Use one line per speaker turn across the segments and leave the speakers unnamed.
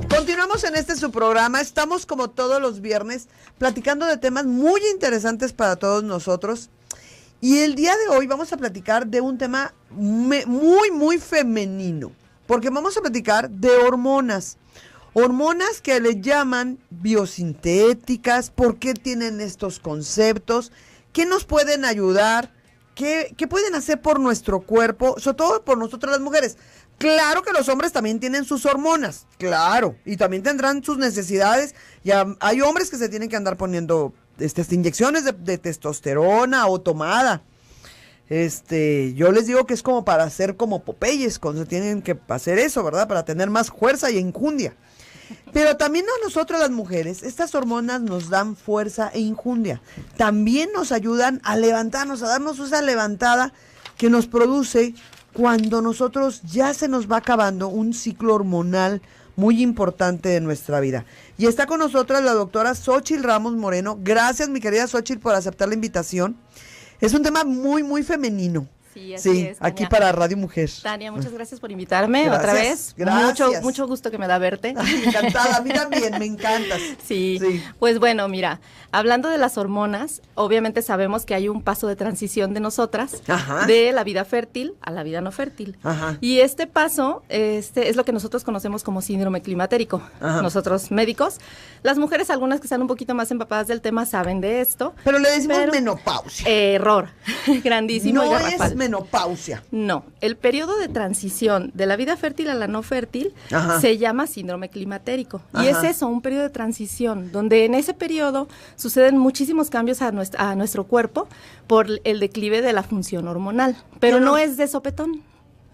Continuamos en este su programa. Estamos como todos los viernes platicando de temas muy interesantes para todos nosotros. Y el día de hoy vamos a platicar de un tema muy femenino. Porque vamos a platicar de hormonas. Hormonas que le llaman biosintéticas. ¿Por qué tienen estos conceptos? ¿Qué nos pueden ayudar? ¿Qué pueden hacer por nuestro cuerpo? Sobre todo por nosotras las mujeres. Claro que los hombres también tienen sus hormonas, claro, y también tendrán sus necesidades. Ya hay hombres que se tienen que andar poniendo inyecciones de testosterona o tomada. Yo les digo que es como para hacer como Popeyes, cuando se tienen que hacer eso, ¿verdad? Para tener más fuerza y enjundia. Pero también a nosotros las mujeres, estas hormonas nos dan fuerza e enjundia. También nos ayudan a levantarnos, a darnos esa levantada que nos produce cuando nosotros ya se nos va acabando un ciclo hormonal muy importante de nuestra vida. Y está con nosotras la doctora Xóchitl Ramos Moreno. Gracias, mi querida Xóchitl, por aceptar la invitación. Es un tema muy femenino.
Sí, así es,
aquí para Radio Mujer.
Tania, muchas gracias por invitarme otra vez.
Gracias.
Mucho gusto que me da verte.
Encantada, a mí también, me encantas.
Sí, pues bueno, mira, hablando de las hormonas, obviamente sabemos que hay un paso de transición de nosotras, de la vida fértil a la vida no fértil. Ajá. Y este paso es lo que nosotros conocemos como síndrome climatérico. Ajá. Nosotros médicos, las mujeres, algunas que están un poquito más empapadas del tema, saben de esto.
Pero le decimos menopausia.
Error, grandísimo y garrafal.
No es menopausia.
No, el periodo de transición de la vida fértil a la no fértil se llama síndrome climatérico. Y es eso, un periodo de transición, donde en ese periodo suceden muchísimos cambios a nuestro cuerpo por el declive de la función hormonal. Pero no es de sopetón.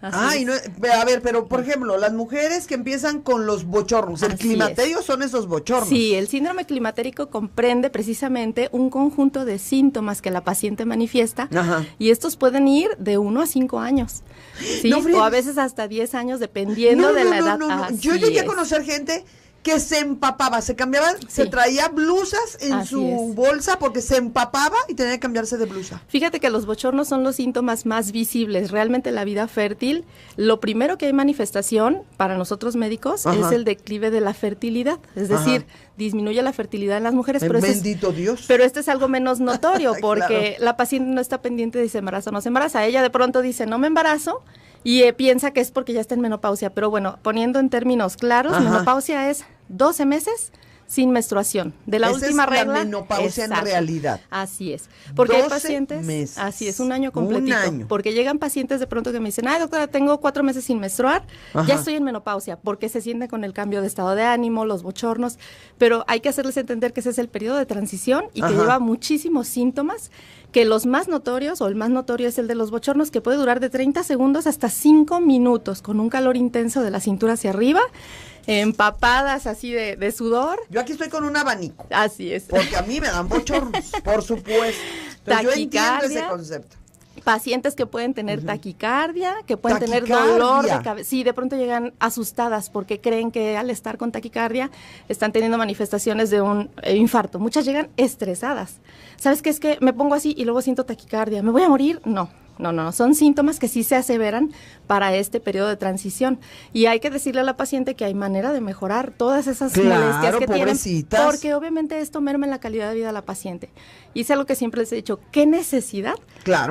No, a ver, pero por ejemplo, las mujeres que empiezan con los bochornos, el climaterio son esos bochornos.
Sí, el síndrome climatérico comprende precisamente un conjunto de síntomas que la paciente manifiesta y estos pueden ir de 1 a 5 años, ¿sí? O a veces hasta 10 años dependiendo de la edad.
Yo llegué a conocer gente que se empapaba, se cambiaba, se traía blusas en su bolsa porque se empapaba y tenía que cambiarse de blusa.
Fíjate que los bochornos son los síntomas más visibles. Realmente la vida fértil, lo primero que hay manifestación para nosotros médicos es el declive de la fertilidad, es decir, disminuye la fertilidad en las mujeres. Pero
bendito Dios.
Pero este es algo menos notorio porque la paciente no está pendiente de si se embaraza o no se embaraza. Ella de pronto dice, no me embarazo, y piensa que es porque ya está en menopausia. Pero bueno, poniendo en términos claros, menopausia es 12 meses sin menstruación. De la última regla.
La menopausia en realidad.
Así es. Porque hay pacientes.
Meses.
Así es, un año completito.
Un año.
Porque llegan pacientes de pronto que me dicen, doctora, tengo 4 meses sin menstruar, ya estoy en menopausia, porque se sienten con el cambio de estado de ánimo, los bochornos, pero hay que hacerles entender que ese es el periodo de transición y que lleva muchísimos síntomas, que los más notorios, o el más notorio es el de los bochornos, que puede durar de 30 segundos hasta 5 minutos, con un calor intenso de la cintura hacia arriba, empapadas así de sudor.
Yo aquí estoy con un abanico.
Así es.
Porque a mí me dan bochornos, por supuesto. Entonces, yo entiendo ese concepto.
Pacientes que pueden tener taquicardia, que pueden tener dolor de cabeza. Sí, de pronto llegan asustadas porque creen que al estar con taquicardia están teniendo manifestaciones de un infarto. Muchas llegan estresadas. ¿Sabes qué? Es que me pongo así y luego siento taquicardia. ¿Me voy a morir? No. Son síntomas que sí se aseveran para este periodo de transición. Y hay que decirle a la paciente que hay manera de mejorar todas esas molestias que tienen, porque obviamente esto merma en la calidad de vida de la paciente. Y es algo que siempre les he dicho, ¿qué necesidad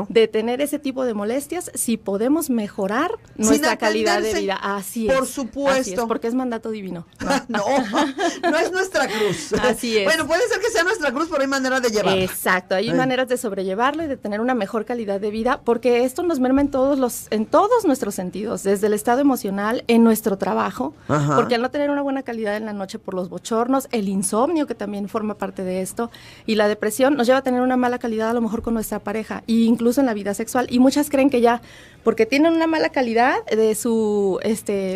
de tener ese tipo de molestias si podemos mejorar nuestra calidad de vida? Así es.
Por supuesto.
Así es, porque es mandato divino.
No es nuestra cruz.
Así es.
Bueno, puede ser que sea nuestra cruz, pero hay manera de llevarla.
Exacto, hay maneras de sobrellevarlo y de tener una mejor calidad de vida, porque esto nos merma en todos nuestros sentidos, desde el estado emocional, en nuestro trabajo, porque al no tener una buena calidad en la noche por los bochornos, el insomnio, que también forma parte de esto, y la depresión nos lleva a tener una mala calidad a lo mejor con nuestra pareja, e incluso en la vida sexual, y muchas creen que ya, porque tienen una mala calidad de su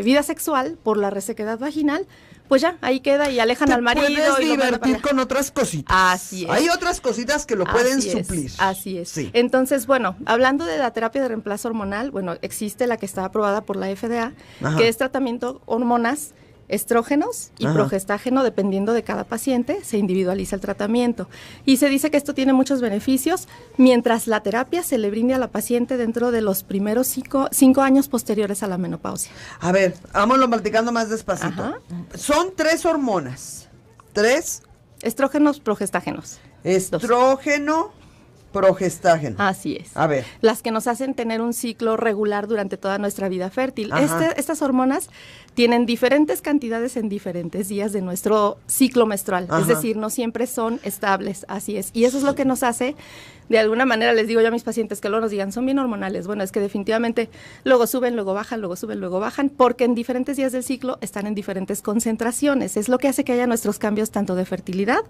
vida sexual por la resequedad vaginal, pues ya, ahí queda y alejan al marido.
Puedes
y
divertir con otras cositas.
Así es.
Hay otras cositas que lo pueden suplir.
Así es.
Sí.
Entonces, bueno, hablando de la terapia de reemplazo hormonal, bueno, existe la que está aprobada por la FDA,
Ajá.
que es tratamiento hormonas, estrógenos y
Ajá.
progestágeno, dependiendo de cada paciente, se individualiza el tratamiento. Y se dice que esto tiene muchos beneficios, mientras la terapia se le brinde a la paciente dentro de los primeros 5 años posteriores a la menopausia.
A ver, vámonos platicando más despacito.
Ajá.
Son 3 hormonas. 3.
Estrógenos, progestágenos.
Estrógeno, progestágeno.
Así es.
A ver.
Las que nos hacen tener un ciclo regular durante toda nuestra vida fértil.
Ajá.
Estas hormonas tienen diferentes cantidades en diferentes días de nuestro ciclo menstrual.
Ajá.
Es decir, no siempre son estables, así es. Y eso es lo que nos hace, de alguna manera, les digo yo a mis pacientes que luego nos digan, son bien hormonales. Bueno, es que definitivamente luego suben, luego bajan, luego suben, luego bajan, porque en diferentes días del ciclo están en diferentes concentraciones. Es lo que hace que haya nuestros cambios tanto de fertilidad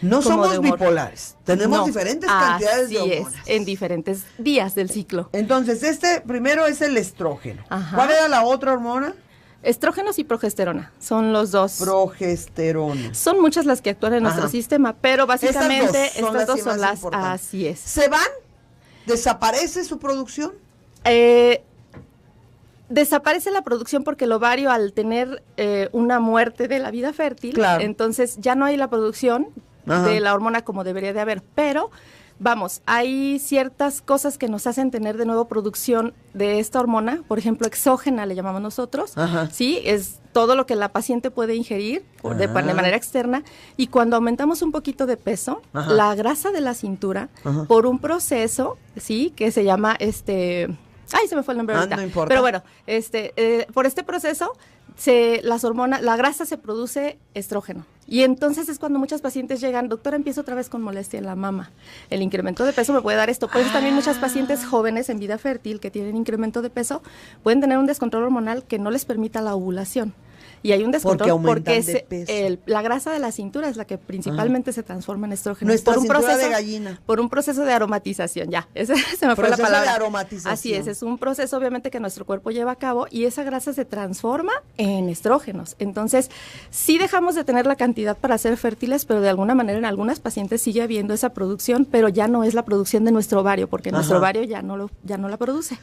No
como
somos
de humor.
bipolares. Tenemos
No,
diferentes cantidades de
así es,
hormonas.
en diferentes días del ciclo.
Entonces, este primero es el estrógeno.
Ajá.
¿Cuál era la otra hormona?
Estrógenos y progesterona son los dos.
Progesterona.
Son muchas las que actúan en nuestro
Ajá.
sistema, pero básicamente
Estas dos son las
las
importantes.
así es.
¿Se van? ¿Desaparece su producción?
Desaparece la producción porque el ovario, al tener una muerte de la vida fértil,
Claro.
entonces ya no hay la producción
Ajá.
de la hormona como debería de haber, pero vamos, hay ciertas cosas que nos hacen tener de nuevo producción de esta hormona, por ejemplo, exógena le llamamos nosotros,
Ajá.
¿sí? Es todo lo que la paciente puede ingerir de
Ah.
manera externa, y cuando aumentamos un poquito de peso,
Ajá.
la grasa de la cintura,
Ajá.
por un proceso, ¿sí? Que se llama ay, se me fue el nombre ahorita.
No importa.
Pero bueno, por este proceso, la grasa se produce estrógeno. Y entonces es cuando muchas pacientes llegan, doctora, empiezo otra vez con molestia en la mama. El incremento de peso me puede dar esto. Por eso también muchas pacientes jóvenes en vida fértil que tienen incremento de peso pueden tener un descontrol hormonal que no les permita la ovulación. Y hay un descontrol porque la grasa de la cintura es la que principalmente se transforma en estrógeno.
Nuestra
por un
cintura
proceso
de gallina.
Por un proceso de aromatización, ya. Esa se me fue la
Proceso
palabra.
de aromatización.
Así es un proceso obviamente que nuestro cuerpo lleva a cabo y esa grasa se transforma en estrógenos. Entonces, sí dejamos de tener la cantidad para ser fértiles, pero de alguna manera en algunas pacientes sigue habiendo esa producción, pero ya no es la producción de nuestro ovario, porque nuestro ovario ya no la produce.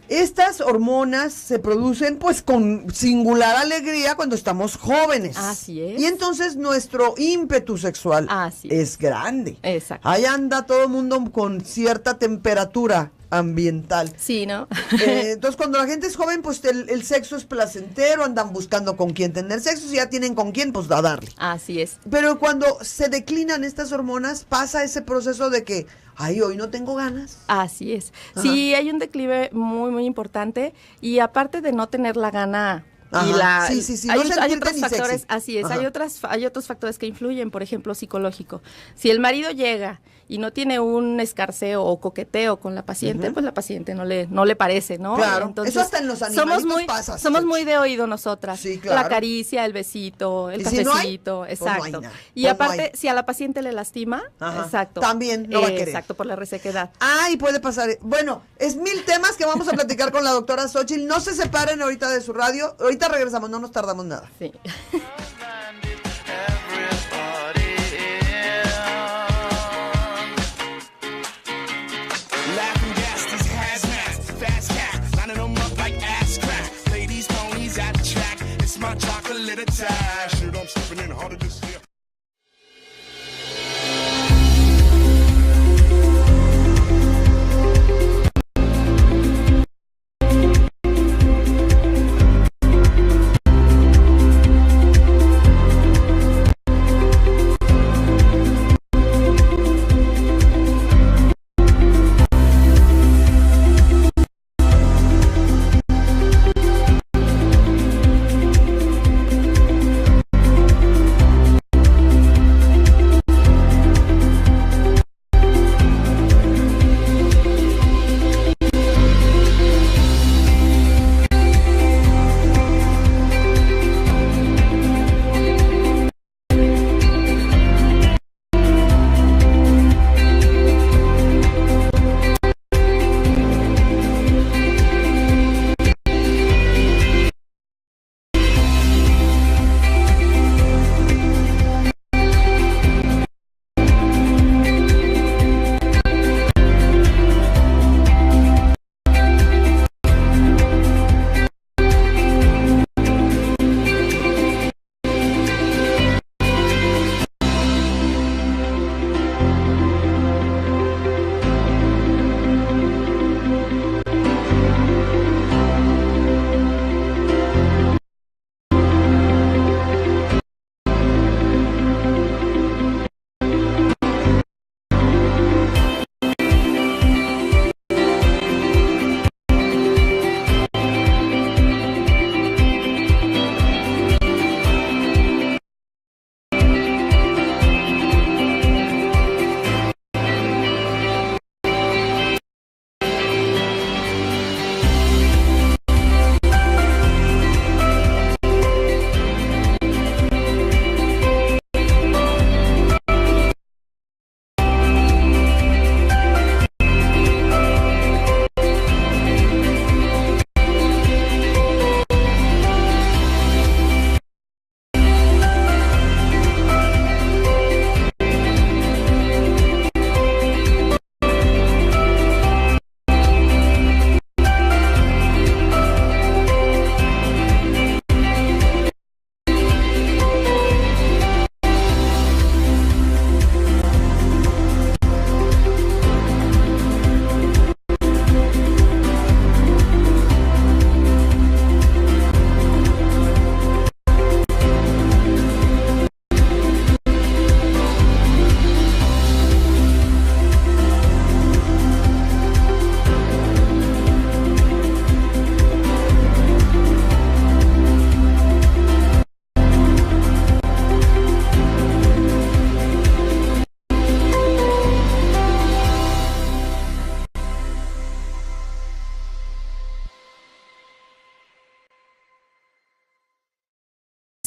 Estas hormonas se producen pues con singular alegría cuando estamos jóvenes.
Así es.
Y entonces nuestro ímpetu sexual es grande.
Exacto.
Ahí anda todo el mundo con cierta temperatura ambiental.
Sí, ¿no?
Entonces cuando la gente es joven, pues el sexo es placentero, andan buscando con quién tener sexo, si ya tienen con quién, pues a darle.
Así es.
Pero cuando se declinan estas hormonas, pasa ese proceso de que, ay, hoy no tengo ganas.
Así es.
Ajá.
Sí, hay un declive muy, muy importante y aparte de no tener la gana...
Ajá. Sí, no
hay
sentirte
otros
ni
factores,
sexy.
así es,
Ajá.
hay otros factores que influyen, por ejemplo, psicológico. Si el marido llega y no tiene un escarceo o coqueteo con la paciente, pues la paciente no le parece, ¿no?
Claro,
entonces,
eso hasta en los animalitos pasa.
somos muy de oído nosotras.
Sí, claro.
La caricia, el besito, el
¿Y si
cafecito,
no hay? Pues
exacto.
no hay nada.
Y
Pues no
aparte,
hay.
si a la paciente le lastima,
Ajá.
exacto.
También no va a querer.
Exacto, por la resequedad.
Ay, puede pasar. Bueno, es 1000 temas que vamos a platicar con la doctora Xóchitl. No se separen ahorita de su radio. Ahorita regresamos, no nos tardamos nada.
Sí.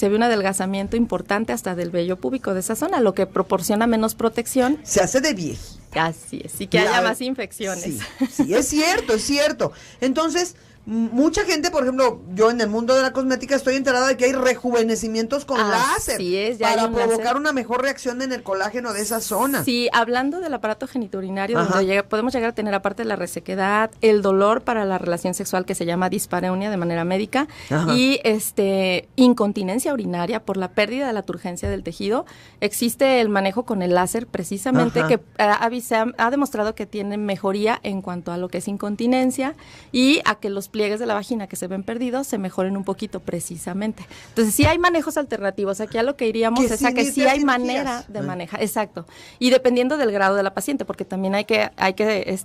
se ve un adelgazamiento importante hasta del vello púbico de esa zona, lo que proporciona menos protección.
Se hace de viejo.
Así es, y que haya más infecciones.
Sí, es cierto, es cierto. Entonces, mucha gente, por ejemplo, yo en el mundo de la cosmética estoy enterada de que hay rejuvenecimientos con láser para provocar una mejor reacción en el colágeno de esa zona.
Sí, hablando del aparato genitourinario, donde podemos llegar a tener, aparte de la resequedad, el dolor para la relación sexual, que se llama dispareunia de manera médica, y incontinencia urinaria por la pérdida de la turgencia del tejido. Existe el manejo con el láser, precisamente, que ha demostrado que tiene mejoría en cuanto a lo que es incontinencia y a que los pliegues de la vagina que se ven perdidos se mejoren un poquito, precisamente. Entonces, sí hay manejos alternativos. Aquí a lo que iríamos es a que sí hay manera de manejar. Exacto. Y dependiendo del grado de la paciente, porque también hay que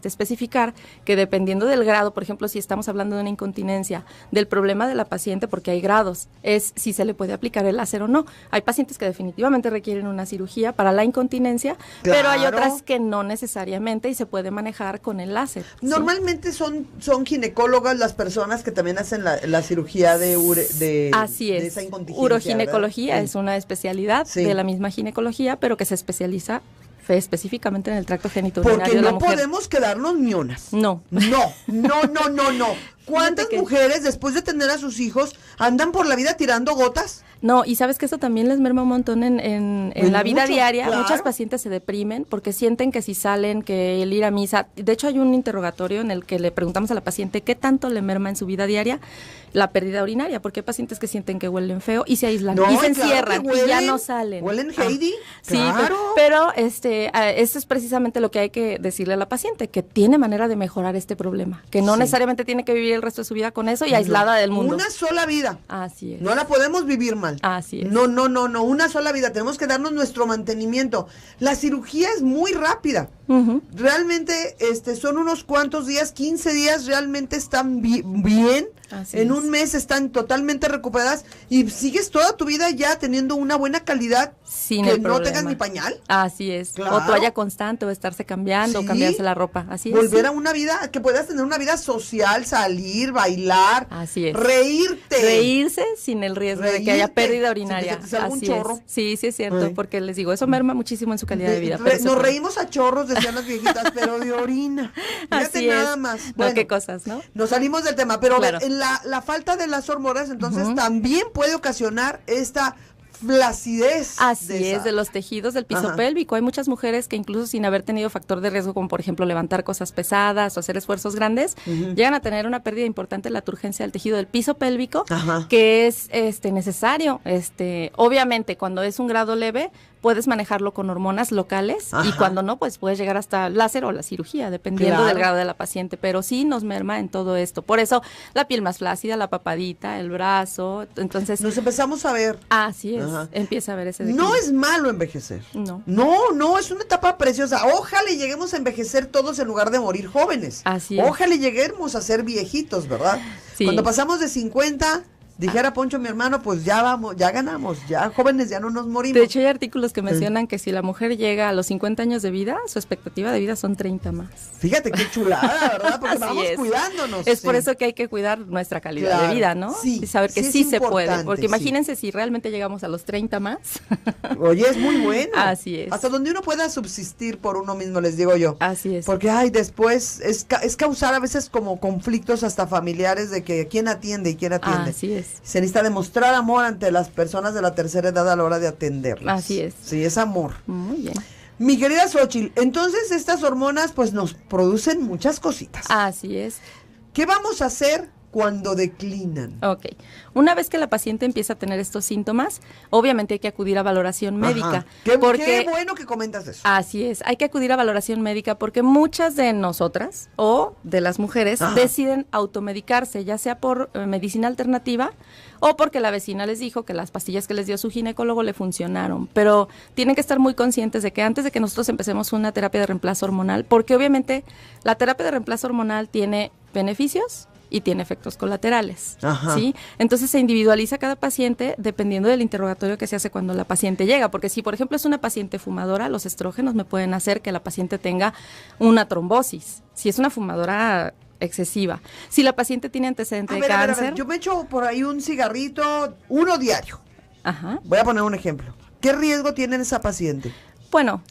especificar que dependiendo del grado, por ejemplo, si estamos hablando de una incontinencia, del problema de la paciente, porque hay grados, es si se le puede aplicar el láser o no. Hay pacientes que definitivamente requieren una cirugía para la incontinencia, pero hay otras que no necesariamente y se puede manejar con el láser.
Normalmente son ginecólogas las personas que también hacen la cirugía de esa incontinencia.
Uroginecología es una especialidad de la misma ginecología, pero que se especializa específicamente en el tracto genitourinario de la mujer.
Porque no podemos quedarnos ñonas.
No.
¿Cuántas mujeres, después de tener a sus hijos, andan por la vida tirando gotas?
No, y sabes que eso también les merma un montón en la vida diaria. Claro. Muchas pacientes se deprimen porque sienten que si salen, que el ir a misa. De hecho, hay un interrogatorio en el que le preguntamos a la paciente qué tanto le merma en su vida diaria la pérdida urinaria, porque hay pacientes que sienten que huelen feo y se aíslan y se encierran y ya no salen.
¿Huelen, Heidi?
Sí, pero esto es precisamente lo que hay que decirle a la paciente, que tiene manera de mejorar este problema, que no necesariamente tiene que vivir el resto de su vida con eso y aislada del mundo.
Una sola vida.
Así es.
No la podemos vivir mal.
Así es.
No, una sola vida. Tenemos que darnos nuestro mantenimiento. La cirugía es muy rápida. Realmente son unos cuantos días, 15 días, realmente están bien. En un mes están totalmente recuperadas y sigues toda tu vida ya teniendo una buena calidad
sin
que
el
no
problema.
Tengas ni pañal.
Así es.
Claro.
O toalla constante o estarse cambiando o cambiarse la ropa. Así es.
Volver a una vida, que puedas tener una vida social, salir, bailar.
Así es.
Reírte.
Reírse sin el riesgo de que haya pérdida urinaria.
Sin que te salga un chorro.
Sí, es cierto, porque les digo, eso merma muchísimo en su calidad de vida.
Nos reímos a chorros, decían las viejitas, pero de orina. Fíjate
así
nada
es.
más.
Bueno, qué cosas, ¿no?
Nos salimos del tema, pero
claro.
la falta de las hormonas, entonces también puede ocasionar esta flacidez.
Así es, de los tejidos del piso pélvico. Hay muchas mujeres que incluso sin haber tenido factor de riesgo, como por ejemplo levantar cosas pesadas o hacer esfuerzos grandes, llegan a tener una pérdida importante en la turgencia del tejido del piso pélvico, que es necesario. Obviamente, cuando es un grado leve, puedes manejarlo con hormonas locales y cuando no, pues puedes llegar hasta el láser o la cirugía, dependiendo del grado de la paciente, pero sí nos merma en todo esto. Por eso, la piel más flácida, la papadita, el brazo, entonces...
Nos empezamos a ver.
Así es, empieza a ver ese declive.
No es malo envejecer. No, es una etapa preciosa. Ojalá lleguemos a envejecer todos en lugar de morir jóvenes.
Así es.
Ojalá lleguemos a ser viejitos, ¿verdad?
Sí.
Cuando pasamos de 50... Dijera Poncho, mi hermano, pues ya vamos, ya ganamos, ya jóvenes, ya no nos morimos.
De hecho, hay artículos que mencionan que si la mujer llega a los 50 años de vida, su expectativa de vida son 30 más.
Fíjate qué chulada, ¿verdad? Porque vamos cuidándonos.
Es por eso que hay que cuidar nuestra calidad de vida, ¿no?
Sí.
Y saber que sí se puede. Porque imagínense si realmente llegamos a los 30 más.
Oye, es muy bueno.
Así es.
Hasta donde uno pueda subsistir por uno mismo, les digo yo.
Así es.
Porque, después es causar a veces como conflictos hasta familiares de que quién atiende y quién atiende.
Así es.
Se necesita demostrar amor ante las personas de la tercera edad a la hora de atenderlas.
Así es.
Sí, es amor.
Muy bien.
Mi querida Xóchitl, entonces estas hormonas pues nos producen muchas cositas.
Así es.
¿Qué vamos a hacer cuando declinan?
Ok. Una vez que la paciente empieza a tener estos síntomas, obviamente hay que acudir a valoración médica.
Qué bueno que comentas eso.
Así es, hay que acudir a valoración médica porque muchas de nosotras o de las mujeres deciden automedicarse, ya sea por medicina alternativa o porque la vecina les dijo que las pastillas que les dio su ginecólogo le funcionaron. Pero tienen que estar muy conscientes de que antes de que nosotros empecemos una terapia de reemplazo hormonal, porque obviamente la terapia de reemplazo hormonal tiene beneficios y tiene efectos colaterales, ¿sí? Entonces se individualiza cada paciente dependiendo del interrogatorio que se hace cuando la paciente llega, porque si por ejemplo es una paciente fumadora, los estrógenos me pueden hacer que la paciente tenga una trombosis. Si es una fumadora excesiva. Si la paciente tiene antecedente de cáncer...
Yo me echo por ahí un cigarrito, uno diario.
Ajá.
Voy a poner un ejemplo. ¿Qué riesgo tiene esa paciente?
Bueno,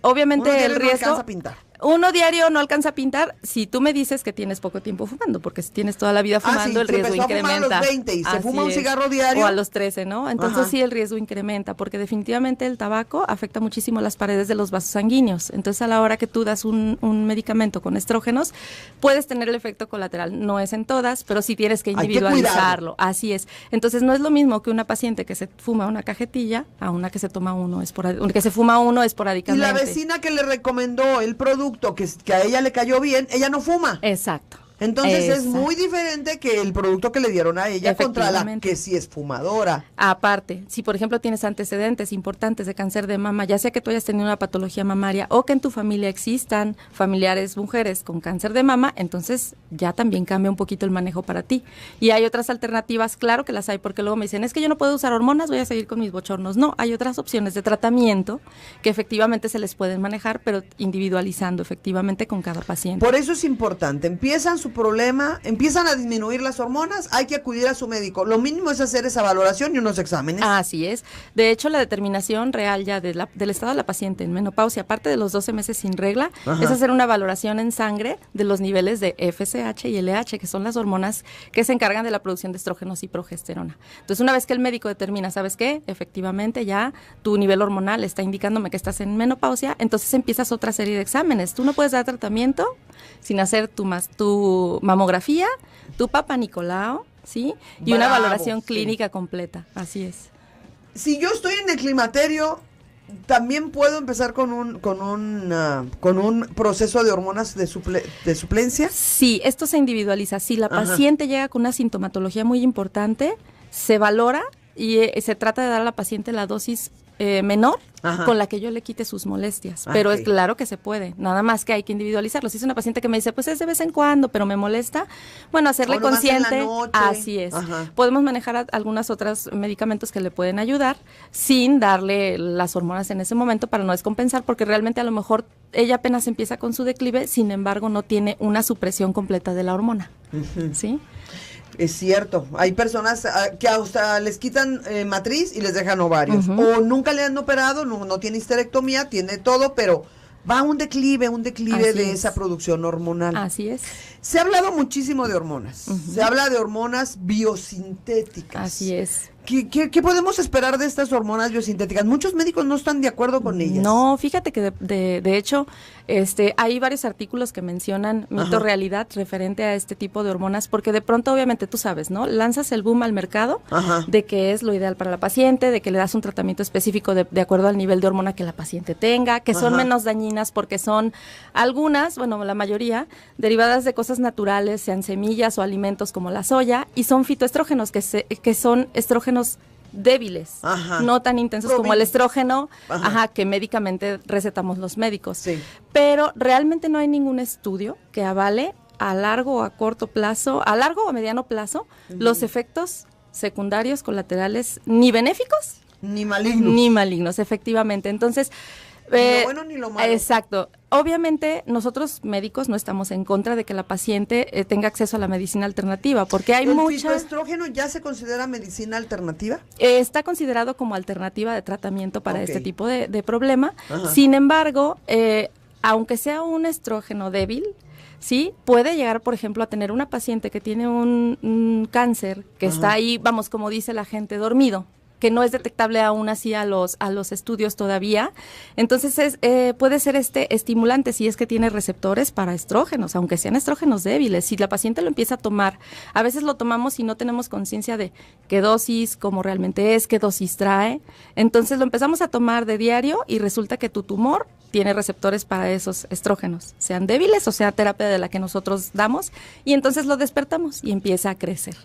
obviamente el riesgo...
No alcanza a pintar.
Uno diario no alcanza a pintar si tú me dices que tienes poco tiempo fumando, porque si tienes toda la vida fumando, el riesgo incrementa.
A fumar a los 20 y se fuma un cigarro diario.
O a los 13, ¿no? Entonces sí, el riesgo incrementa, porque definitivamente el tabaco afecta muchísimo las paredes de los vasos sanguíneos. Entonces, a la hora que tú das un medicamento con estrógenos, puedes tener el efecto colateral. No es en todas, pero sí tienes que individualizarlo. Así es. Entonces, no es lo mismo que una paciente que se fuma una cajetilla a una que se toma que se fuma uno esporádicamente.
Y la vecina que le recomendó el producto que a ella le cayó bien, ella no fuma.
Exacto.
Entonces es muy diferente que el producto que le dieron a ella contra la que sí es fumadora.
Aparte, si por ejemplo tienes antecedentes importantes de cáncer de mama, ya sea que tú hayas tenido una patología mamaria o que en tu familia existan familiares mujeres con cáncer de mama, entonces ya también cambia un poquito el manejo para ti. Y hay otras alternativas, claro que las hay, porque luego me dicen, es que yo no puedo usar hormonas, voy a seguir con mis bochornos. No, hay otras opciones de tratamiento que efectivamente se les pueden manejar, pero individualizando efectivamente con cada paciente.
Por eso es importante, empiezan a disminuir las hormonas, hay que acudir a su médico. Lo mínimo es hacer esa valoración y unos exámenes.
Así es. De hecho, la determinación real ya del estado de la paciente en menopausia, aparte de los 12 meses sin regla, es hacer una valoración en sangre de los niveles de FSH y LH, que son las hormonas que se encargan de la producción de estrógenos y progesterona. Entonces, una vez que el médico determina, ¿sabes qué? Efectivamente, ya tu nivel hormonal está indicándome que estás en menopausia, entonces empiezas otra serie de exámenes. Tú no puedes dar tratamiento sin hacer tu mamografía, tu Papa Nicolau, ¿sí? Y una valoración clínica completa, así es.
Si yo estoy en el climaterio, ¿también puedo empezar con un proceso de hormonas de suplencia?
Sí, esto se individualiza. Si la paciente llega con una sintomatología muy importante, se valora y se trata de dar a la paciente la dosis menor con la que yo le quite sus molestias, pero es claro que se puede, nada más que hay que individualizarlo. Si es una paciente que me dice, pues es de vez en cuando, pero me molesta, bueno, hacerle consciente, así es. Podemos manejar algunos otros medicamentos que le pueden ayudar sin darle las hormonas en ese momento para no descompensar, porque realmente a lo mejor ella apenas empieza con su declive, sin embargo no tiene una supresión completa de la hormona, ¿sí?
Es cierto, hay personas que hasta les quitan matriz y les dejan ovarios, o nunca le han operado, no tiene histerectomía, tiene todo, pero va un declive de esa producción hormonal.
Así es.
Se ha hablado muchísimo de hormonas, se habla de hormonas biosintéticas.
Así es.
¿Qué podemos esperar de estas hormonas biosintéticas? Muchos médicos no están de acuerdo con ellas.
No, fíjate que de hecho hay varios artículos que mencionan mito-realidad referente a este tipo de hormonas, porque de pronto obviamente tú sabes, ¿no? Lanzas el boom al mercado de que es lo ideal para la paciente, de que le das un tratamiento específico de acuerdo al nivel de hormona que la paciente tenga, que son menos dañinas porque son algunas, bueno, la mayoría, derivadas de cosas naturales, sean semillas o alimentos como la soya, y son fitoestrógenos, que son estrógenos débiles, no tan intensos como el estrógeno, que médicamente recetamos los médicos. Sí. Pero realmente no hay ningún estudio que avale a largo o a corto plazo, a largo o a mediano plazo, los efectos secundarios colaterales ni benéficos
ni malignos.
Ni malignos, efectivamente. Entonces,
ni lo bueno ni lo malo.
Exacto. Obviamente, nosotros médicos no estamos en contra de que la paciente tenga acceso a la medicina alternativa, porque hay mucha...
¿El fitoestrógeno ya se considera medicina alternativa?
Está considerado como alternativa de tratamiento para este tipo de problema. Sin embargo, aunque sea un estrógeno débil, sí, puede llegar, por ejemplo, a tener una paciente que tiene un cáncer que está ahí, vamos, como dice la gente, dormido, que no es detectable aún así a los estudios todavía. Entonces puede ser estimulante si es que tiene receptores para estrógenos, aunque sean estrógenos débiles. Si la paciente lo empieza a tomar, a veces lo tomamos y no tenemos conciencia de qué dosis, cómo realmente es, qué dosis trae. Entonces lo empezamos a tomar de diario y resulta que tu tumor tiene receptores para esos estrógenos, sean débiles o sea terapia de la que nosotros damos, y entonces lo despertamos y empieza a crecer.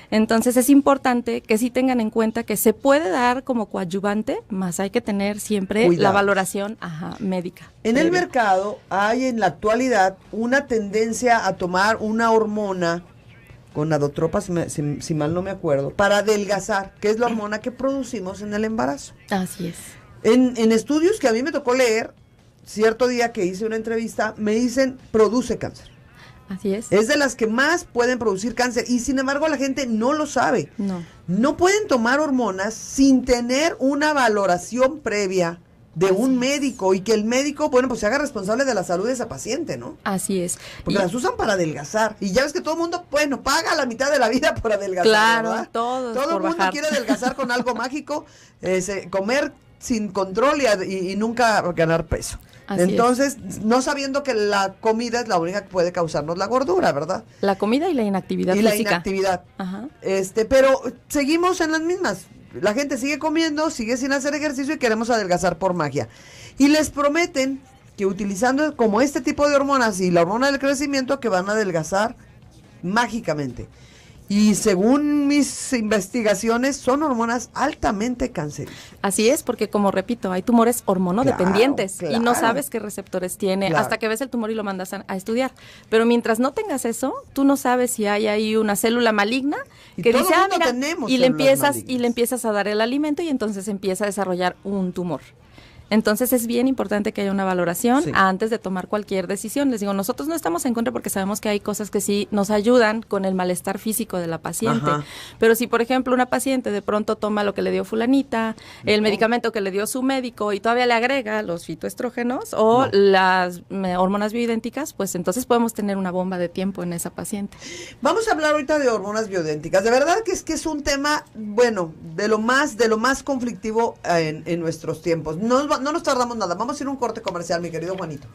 Entonces es importante que sí tengan en cuenta que se puede dar como coadyuvante, más hay que tener siempre la valoración médica.
En el mercado hay en la actualidad una tendencia a tomar una hormona con Nadotropa, si mal no me acuerdo, para adelgazar, que es la hormona que producimos en el embarazo.
Así es.
En estudios que a mí me tocó leer, cierto día que hice una entrevista, me dicen, produce cáncer.
Así es.
Es de las que más pueden producir cáncer y sin embargo la gente no lo sabe.
No.
No pueden tomar hormonas sin tener una valoración previa de un médico y que el médico, bueno, pues se haga responsable de la salud de esa paciente, ¿no?
Así es.
Porque las usan para adelgazar. Y ya ves que todo el mundo, bueno, paga la mitad de la vida por adelgazar.
Claro,
¿verdad?
todo
el mundo
bajar.
quiere adelgazar con algo mágico, comer sin control y nunca ganar peso.
Así
Entonces, no sabiendo que la comida es la única que puede causarnos la gordura, ¿verdad?
La comida y la inactividad
y
física.
La inactividad.
Ajá.
Pero seguimos en las mismas. La gente sigue comiendo, sigue sin hacer ejercicio y queremos adelgazar por magia. Y les prometen que utilizando como este tipo de hormonas y la hormona del crecimiento que van a adelgazar mágicamente. Y según mis investigaciones, son hormonas altamente cancerígenas.
Así es, porque como repito, hay tumores hormonodependientes
Claro.
y no sabes qué receptores tiene hasta que ves el tumor y lo mandas a estudiar. Pero mientras no tengas eso, tú no sabes si hay ahí una célula maligna que dice, mira, y le empiezas a dar el alimento y entonces empieza a desarrollar un tumor. Entonces es bien importante que haya una valoración antes de tomar cualquier decisión. Les digo, nosotros no estamos en contra porque sabemos que hay cosas que sí nos ayudan con el malestar físico de la paciente.
Ajá.
Pero si, por ejemplo, una paciente de pronto toma lo que le dio fulanita, el medicamento que le dio su médico y todavía le agrega los fitoestrógenos o las hormonas bioidénticas, pues entonces podemos tener una bomba de tiempo en esa paciente.
Vamos a hablar ahorita de hormonas bioidénticas. De verdad que es un tema, bueno, de lo más conflictivo en nuestros tiempos. No nos tardamos nada. Vamos a ir a un corte comercial, mi querido Juanito.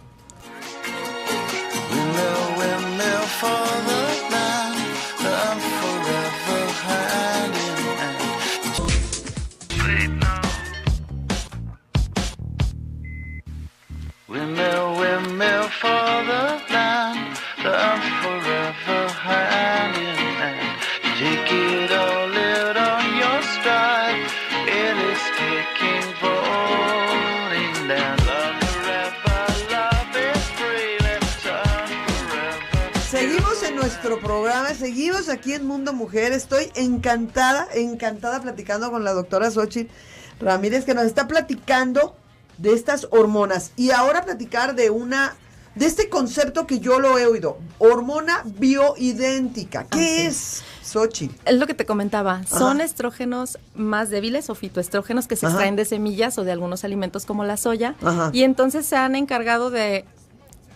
Nuestro programa, seguimos aquí en Mundo Mujer. Estoy encantada platicando con la doctora Xóchitl Ramírez, que nos está platicando de estas hormonas y ahora platicar de este concepto que yo lo he oído, hormona bioidéntica. ¿Qué es, Xóchitl?
Es lo que te comentaba, son estrógenos más débiles o fitoestrógenos que se extraen de semillas o de algunos alimentos como la soya y entonces se han encargado de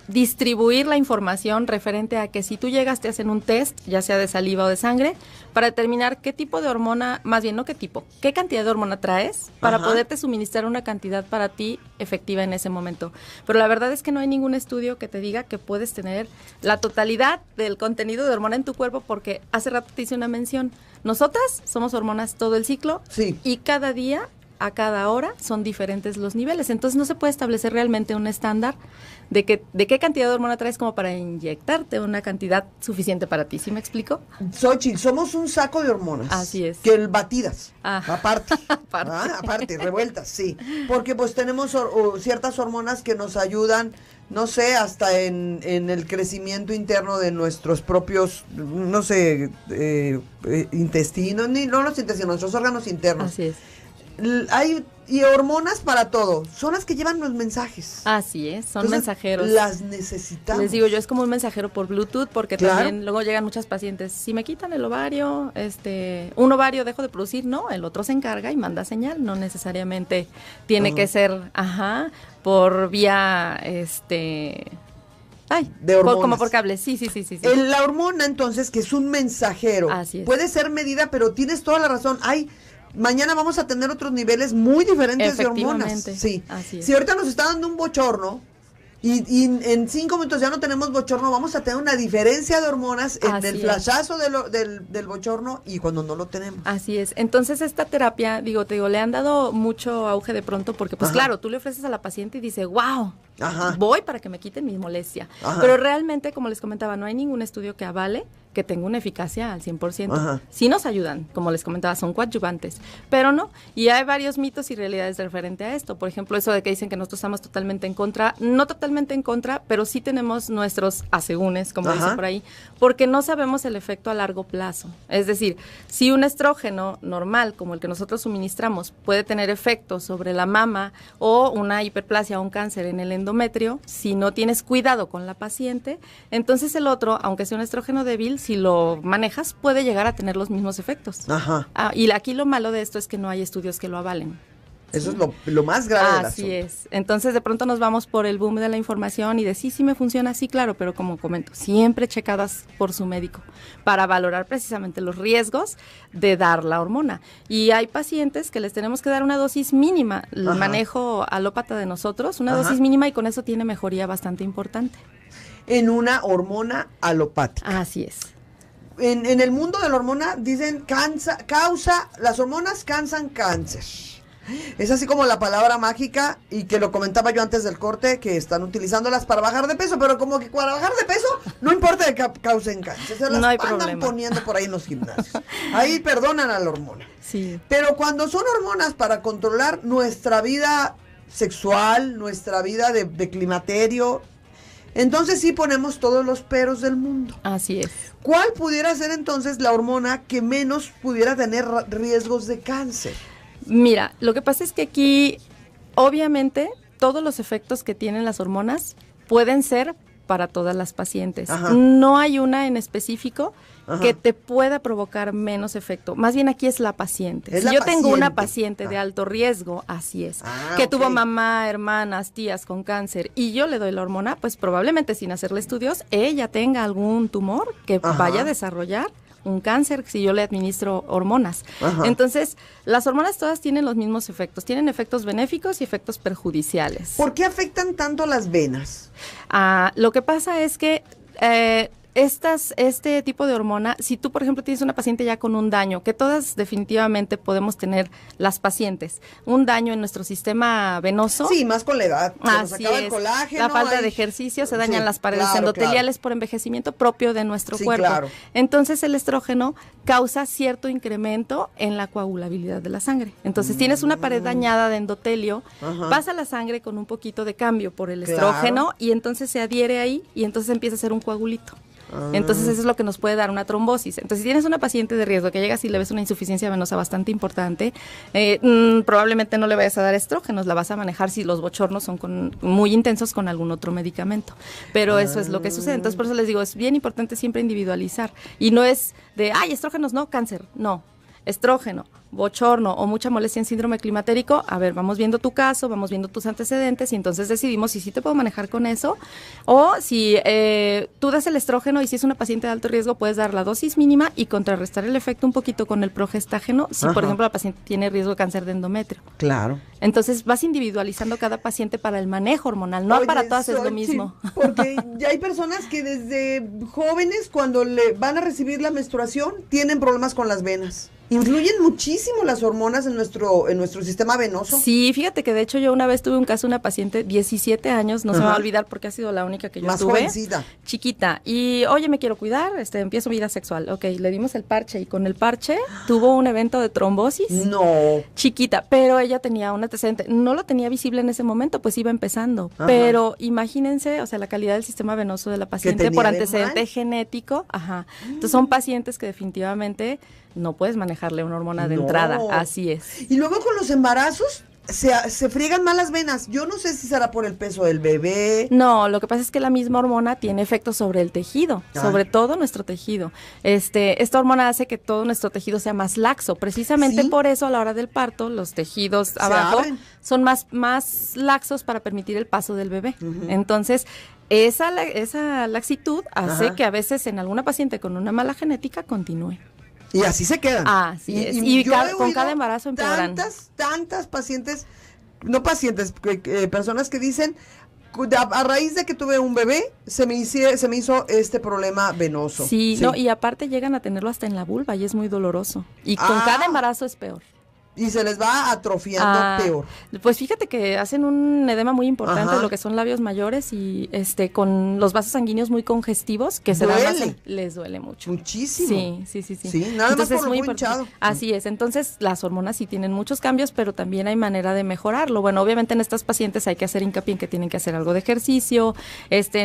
distribuir la información referente a que si tú llegas te hacen un test, ya sea de saliva o de sangre, para determinar qué tipo de hormona, más bien no qué tipo, qué cantidad de hormona traes para poderte suministrar una cantidad para ti efectiva en ese momento. Pero la verdad es que no hay ningún estudio que te diga que puedes tener la totalidad del contenido de hormona en tu cuerpo porque hace rato te hice una mención. Nosotras somos hormonas todo el ciclo y cada día, a cada hora, son diferentes los niveles. Entonces no se puede establecer realmente un estándar de qué cantidad de hormona traes como para inyectarte una cantidad suficiente para ti. ¿Sí me explico?
Xóchitl, somos un saco de hormonas.
Así es.
Que batidas, aparte, revueltas, sí. Porque pues tenemos ciertas hormonas que nos ayudan, no sé, hasta en el crecimiento interno de nuestros propios, no sé, intestinos, no los intestinos, nuestros órganos internos.
Así es.
Hay hormonas para todo, son las que llevan los mensajes.
Así es, son
Entonces,
mensajeros.
Las necesitamos.
Les digo yo, es como un mensajero por Bluetooth, porque también luego llegan muchas pacientes, si me quitan el ovario, un ovario dejo de producir, no, el otro se encarga y manda señal, no necesariamente tiene que ser, por vía,
de hormonas.
como por cable, sí.
La hormona, entonces, que es un mensajero,
así es.
Puede ser medida, pero tienes toda la razón, mañana vamos a tener otros niveles muy diferentes de hormonas. Sí.
Así es.
Si ahorita nos está dando un bochorno y en 5 minutos ya no tenemos bochorno, vamos a tener una diferencia de hormonas en el flashazo del bochorno y cuando no lo tenemos.
Así es. Entonces esta terapia, le han dado mucho auge de pronto porque pues claro, tú le ofreces a la paciente y dice, wow, voy para que me quiten mi molestia. Pero realmente, como les comentaba, no hay ningún estudio que avale que tenga una eficacia al 100%.
Ajá.
Sí nos ayudan, como les comentaba, son coadyuvantes, pero no. Y hay varios mitos y realidades referente a esto. Por ejemplo, eso de que dicen que nosotros estamos totalmente en contra, no totalmente en contra, pero sí tenemos nuestros asegúnes, como dicen por ahí, porque no sabemos el efecto a largo plazo. Es decir, si un estrógeno normal, como el que nosotros suministramos, puede tener efectos sobre la mama o una hiperplasia o un cáncer en el endometrio, si no tienes cuidado con la paciente, entonces el otro, aunque sea un estrógeno débil, si lo manejas, puede llegar a tener los mismos efectos.
Ajá.
Y aquí lo malo de esto es que no hay estudios que lo avalen.
Eso es lo más grave del asunto.
Así es. Entonces, de pronto nos vamos por el boom de la información y de sí me funciona, sí, claro, pero como comento, siempre checadas por su médico para valorar precisamente los riesgos de dar la hormona. Y hay pacientes que les tenemos que dar una dosis mínima, el manejo alópata de nosotros, una dosis mínima, y con eso tiene mejoría bastante importante.
En una hormona alopática.
Así es.
En el mundo de la hormona dicen las hormonas causan cáncer. Es así como la palabra mágica, y que lo comentaba yo antes del corte, que están utilizándolas para bajar de peso, pero como que para bajar de peso no importa que causen cáncer, se las
no hay
andan
problema.
poniendo por ahí en los gimnasios. Ahí perdonan a la hormona.
Sí.
Pero cuando son hormonas para controlar nuestra vida sexual, nuestra vida de climaterio, entonces sí ponemos todos los peros del mundo.
Así es.
¿Cuál pudiera ser entonces la hormona que menos pudiera tener riesgos de cáncer?
Mira, lo que pasa es que aquí, obviamente, todos los efectos que tienen las hormonas pueden ser para todas las pacientes.
Ajá.
No hay una en específico que te pueda provocar menos efecto. Más bien aquí es la paciente. Si yo tengo una paciente de alto riesgo, así es, que tuvo mamá, hermanas, tías con cáncer, y yo le doy la hormona, pues probablemente sin hacerle estudios, ella tenga algún tumor que vaya a desarrollar un cáncer si yo le administro hormonas. Entonces, las hormonas todas tienen los mismos efectos. Tienen efectos benéficos y efectos perjudiciales.
¿Por qué afectan tanto las venas?
Lo que pasa es que este tipo de hormona, si tú, por ejemplo, tienes una paciente ya con un daño, que todas definitivamente podemos tener las pacientes, un daño en nuestro sistema venoso.
Sí, más con la edad. Se nos
Así
acaba
es.
el colágeno.
La falta de ejercicio, se dañan las paredes endoteliales por envejecimiento propio de nuestro cuerpo.
Claro.
Entonces, el estrógeno causa cierto incremento en la coagulabilidad de la sangre. Entonces, tienes una pared dañada de endotelio, pasa la sangre con un poquito de cambio por el estrógeno y entonces se adhiere ahí y entonces empieza a ser un coagulito. Entonces eso es lo que nos puede dar una trombosis. Entonces si tienes una paciente de riesgo que llegas y le ves una insuficiencia venosa bastante importante, probablemente no le vayas a dar estrógenos, la vas a manejar si los bochornos son muy intensos con algún otro medicamento. Pero eso es lo que sucede. Entonces por eso les digo, es bien importante siempre individualizar. Y no es de, estrógenos no, cáncer, no. Estrógeno, bochorno o mucha molestia en síndrome climatérico, a ver, vamos viendo tu caso, vamos viendo tus antecedentes y entonces decidimos si sí te puedo manejar con eso o si tú das el estrógeno y si es una paciente de alto riesgo puedes dar la dosis mínima y contrarrestar el efecto un poquito con el progestágeno si, por ejemplo, la paciente tiene riesgo de cáncer de endometrio.
Claro.
Entonces vas individualizando cada paciente para el manejo hormonal, no para todas es lo mismo.
Porque ya hay personas que desde jóvenes cuando le van a recibir la menstruación tienen problemas con las venas. ¿Influyen muchísimo las hormonas en nuestro sistema venoso?
Sí, fíjate que de hecho yo una vez tuve un caso de una paciente, 17 años, no se me va a olvidar porque ha sido la única que yo
Más
tuve.
jovencita.
Chiquita. Y, oye, me quiero cuidar, empiezo vida sexual. Ok, le dimos el parche y con el parche tuvo un evento de trombosis.
No.
Chiquita, pero ella tenía un antecedente. No lo tenía visible en ese momento, pues iba empezando. Pero imagínense, o sea, la calidad del sistema venoso de la paciente por antecedente genético. Entonces son pacientes que definitivamente no puedes manejarle una hormona de entrada, así es.
Y luego con los embarazos se friegan más las venas. Yo no sé si será por el peso del bebé.
No, lo que pasa es que la misma hormona tiene efectos sobre el tejido, sobre todo nuestro tejido. Esta hormona hace que todo nuestro tejido sea más laxo. Precisamente por eso a la hora del parto los tejidos abajo son más laxos para permitir el paso del bebé. Entonces, esa laxitud hace que a veces en alguna paciente con una mala genética continúe.
Y así se quedan.
Así es. Y con cada embarazo empeoran.
Tantas pacientes, personas que dicen, a raíz de que tuve un bebé, se me hizo este problema venoso.
Sí, no, y aparte llegan a tenerlo hasta en la vulva y es muy doloroso. Y con cada embarazo es peor.
y se les va atrofiando peor.
Pues fíjate que hacen un edema muy importante de lo que son labios mayores y con los vasos sanguíneos muy congestivos que se dan más, les duele mucho.
Muchísimo.
Sí,
nada más por lo muy hinchado.
Así es, entonces las hormonas sí tienen muchos cambios, pero también hay manera de mejorarlo. Bueno, obviamente en estas pacientes hay que hacer hincapié en que tienen que hacer algo de ejercicio,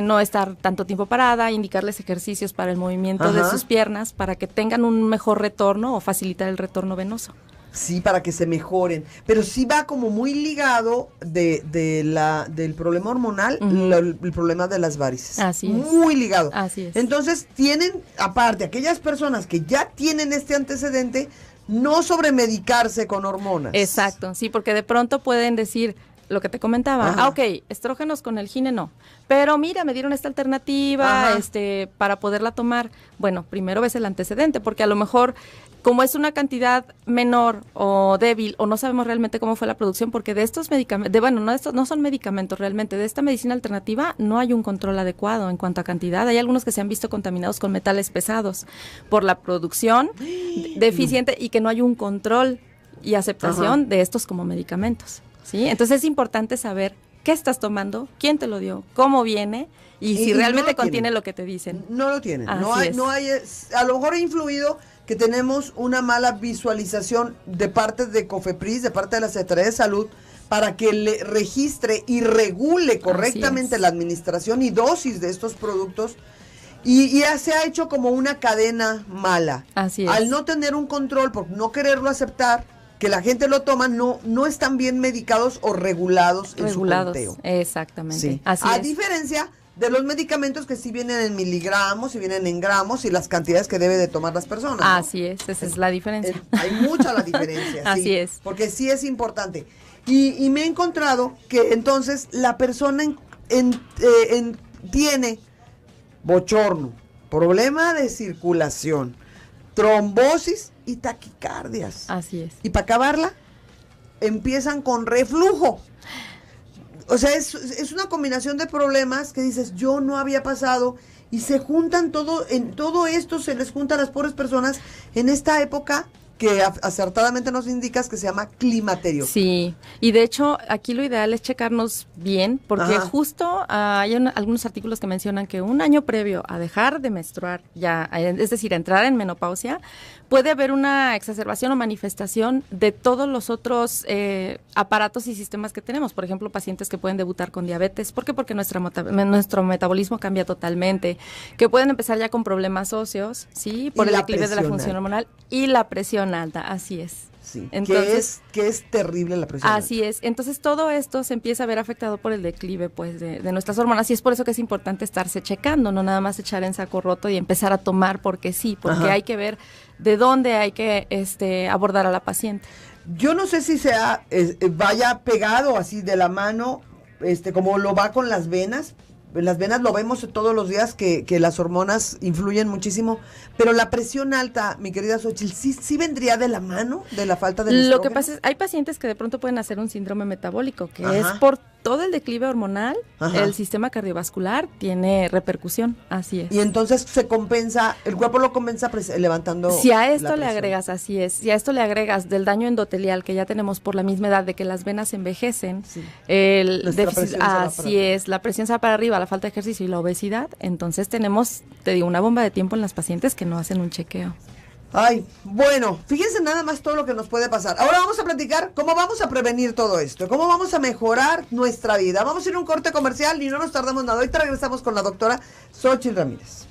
no estar tanto tiempo parada, indicarles ejercicios para el movimiento de sus piernas para que tengan un mejor retorno o facilitar el retorno venoso.
Sí, para que se mejoren, pero sí va como muy ligado del problema hormonal, el problema de las varices.
Así es.
Muy ligado.
Así es.
Entonces tienen, aparte, aquellas personas que ya tienen este antecedente, no sobremedicarse con hormonas.
Exacto, sí, porque de pronto pueden decir lo que te comentaba, ok, estrógenos con el gine no, pero mira, me dieron esta alternativa, para poderla tomar. Bueno, primero ves el antecedente, porque a lo mejor como es una cantidad menor o débil o no sabemos realmente cómo fue la producción, porque de estos medicamentos, no son medicamentos realmente, de esta medicina alternativa no hay un control adecuado en cuanto a cantidad. Hay algunos que se han visto contaminados con metales pesados por la producción deficiente y que no hay un control y aceptación de estos como medicamentos, ¿sí? Entonces es importante saber qué estás tomando, quién te lo dio, cómo viene y si realmente no contiene lo que te dicen.
No lo tienen, no hay, a lo mejor ha influido que tenemos una mala visualización de parte de COFEPRIS, de parte de la Secretaría de Salud, para que le registre y regule correctamente la administración y dosis de estos productos, y ya se ha hecho como una cadena mala.
Así es.
Al no tener un control, por no quererlo aceptar, que la gente lo toma, no están bien medicados o regulados en su conteo.
Exactamente.
Sí.
Así
a
es.
diferencia de los medicamentos que sí vienen en miligramos y vienen en gramos y las cantidades que debe de tomar las personas, ¿no?
Así es, esa es la diferencia.
Hay mucha la diferencia.
Así es.
Porque sí es importante. Y me he encontrado que entonces la persona tiene bochorno, problema de circulación, trombosis y taquicardias.
Así es.
Y para acabarla, empiezan con reflujo. O sea, es una combinación de problemas que dices, yo no había pasado, y se juntan todo esto se les junta a las pobres personas en esta época que acertadamente nos indicas que se llama climaterio.
Sí, y de hecho aquí lo ideal es checarnos bien, porque justo hay algunos artículos que mencionan que un año previo a dejar de menstruar, es decir, a entrar en menopausia, puede haber una exacerbación o manifestación de todos los otros aparatos y sistemas que tenemos. Por ejemplo, pacientes que pueden debutar con diabetes. ¿Por qué? Porque nuestro metabolismo cambia totalmente. Que pueden empezar ya con problemas óseos, ¿sí? Por el declive de la función hormonal y la presión alta, así es.
Sí,
entonces,
que es terrible la presión
así alta. Es, entonces todo esto se empieza a ver afectado por el declive pues de nuestras hormonas, y es por eso que es importante estarse checando, no nada más echar en saco roto y empezar a tomar porque sí, porque hay que ver de dónde hay que abordar a la paciente.
Yo no sé si vaya pegado así de la mano, como lo va con las venas. En las venas lo vemos todos los días que las hormonas influyen muchísimo, pero la presión alta, mi querida Xochitl, ¿sí vendría de la mano de la falta de estrógeno?
Lo que pasa es, hay pacientes que de pronto pueden hacer un síndrome metabólico, que es por todo el declive hormonal, el sistema cardiovascular tiene repercusión, así es.
Y entonces se compensa, el cuerpo lo compensa levantando.
Si a esto le agregas, así es, si a esto le agregas del daño endotelial que ya tenemos por la misma edad de que las venas envejecen, el déficit, así es, la presión se va para arriba, la falta de ejercicio y la obesidad, entonces tenemos, te digo, una bomba de tiempo en las pacientes que no hacen un chequeo.
Ay, bueno, fíjense nada más todo lo que nos puede pasar. Ahora vamos a platicar cómo vamos a prevenir todo esto, cómo vamos a mejorar nuestra vida. Vamos a ir a un corte comercial y no nos tardamos nada. Ahorita regresamos con la doctora Xochitl Ramírez.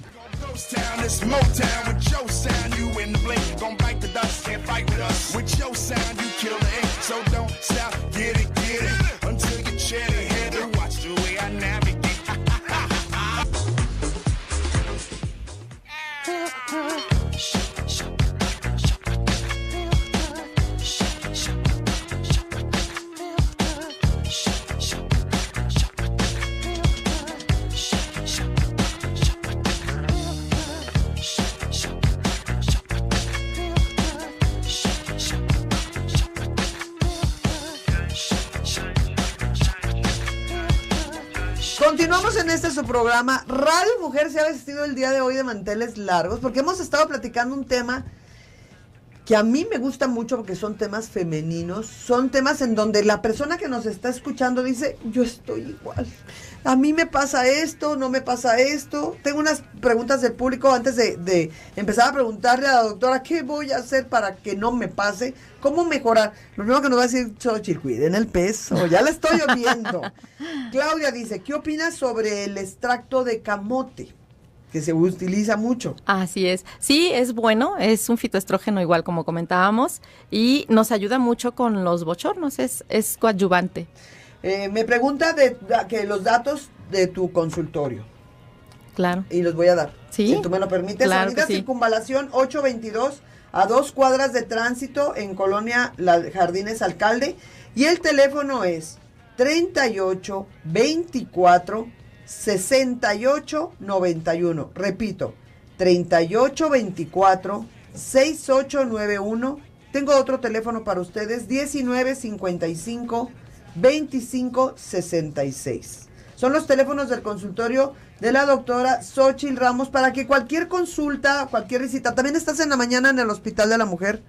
Continuamos en su programa. Radio Mujer se ha vestido el día de hoy de manteles largos porque hemos estado platicando un tema que a mí me gusta mucho porque son temas femeninos, son temas en donde la persona que nos está escuchando dice, yo estoy igual, a mí me pasa esto, no me pasa esto. Tengo unas preguntas del público antes de empezar a preguntarle a la doctora, ¿qué voy a hacer para que no me pase? ¿Cómo mejorar? Lo primero que nos va a decir, Xochitl, cuiden el peso, ya la estoy viendo. Claudia dice, ¿qué opinas sobre el extracto de camote? Que se utiliza mucho.
Así es. Sí, es bueno, es un fitoestrógeno igual como comentábamos y nos ayuda mucho con los bochornos, es coadyuvante.
Me pregunta que los datos de tu consultorio.
Claro.
Y los voy a dar.
Sí.
Si tú me lo permites.
Claro
Avenida
sí.
Circunvalación 822 a 2 cuadras de tránsito en Colonia Jardines Alcalde. Y el teléfono es 38 24 68 91. Repito, 38 24 68 91. Tengo otro teléfono para ustedes, 19 55 25 66. Son los teléfonos del consultorio de la doctora Xochitl Ramos para que cualquier consulta, cualquier visita. También estás en la mañana en el Hospital de la Mujer.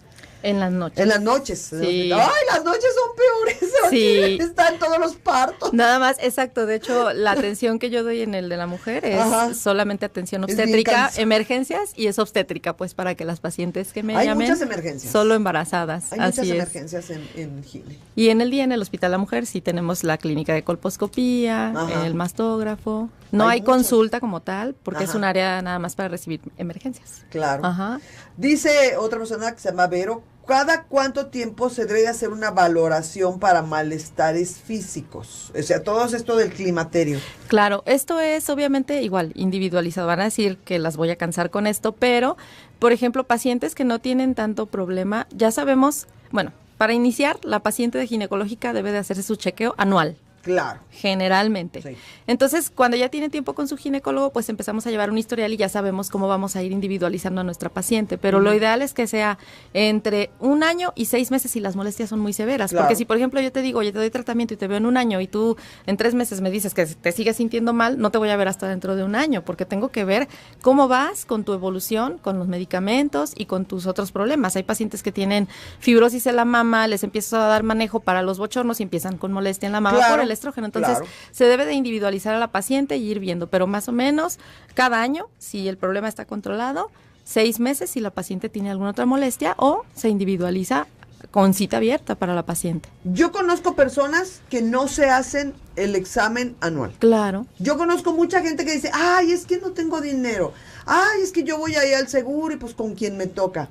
En las noches.
En las noches.
Sí.
¡Ay, las noches son peores!
Sí.
Están todos los partos.
Nada más, exacto. De hecho, la atención que yo doy en el de la mujer es solamente atención obstétrica, emergencias y es obstétrica, pues para que las pacientes que me llamen.
Hay muchas emergencias.
Solo embarazadas.
Hay
así
muchas
es.
emergencias en Gile.
Y en el día en el Hospital de la Mujer sí tenemos la clínica de colposcopía, el mastógrafo. No hay consulta como tal, porque es un área nada más para recibir emergencias.
Claro.
Ajá.
Dice otra persona que se llama Vero, ¿cada cuánto tiempo se debe de hacer una valoración para malestares físicos? O sea, todo esto del climaterio.
Claro, esto es obviamente igual, individualizado. Van a decir que las voy a cansar con esto, pero, por ejemplo, pacientes que no tienen tanto problema, ya sabemos, bueno, para iniciar, la paciente de ginecológica debe de hacerse su chequeo anual.
Claro.
Generalmente.
Sí.
Entonces, cuando ya tiene tiempo con su ginecólogo, pues empezamos a llevar un historial y ya sabemos cómo vamos a ir individualizando a nuestra paciente. Pero lo ideal es que sea entre 1 año y 6 meses si las molestias son muy severas.
Claro.
Porque si, por ejemplo, yo te digo, oye, te doy tratamiento y te veo en 1 año y tú en 3 meses me dices que te sigues sintiendo mal, no te voy a ver hasta dentro de 1 año, porque tengo que ver cómo vas con tu evolución, con los medicamentos y con tus otros problemas. Hay pacientes que tienen fibrosis en la mama, les empiezas a dar manejo para los bochornos y empiezan con molestia en la mama por el estrógeno. Entonces, se debe de individualizar a la paciente y ir viendo, pero más o menos cada año, si el problema está controlado, 6 meses si la paciente tiene alguna otra molestia o se individualiza con cita abierta para la paciente.
Yo conozco personas que no se hacen el examen anual.
Claro.
Yo conozco mucha gente que dice, ay, es que no tengo dinero. Ay, es que yo voy a ir al seguro y pues con quien me toca.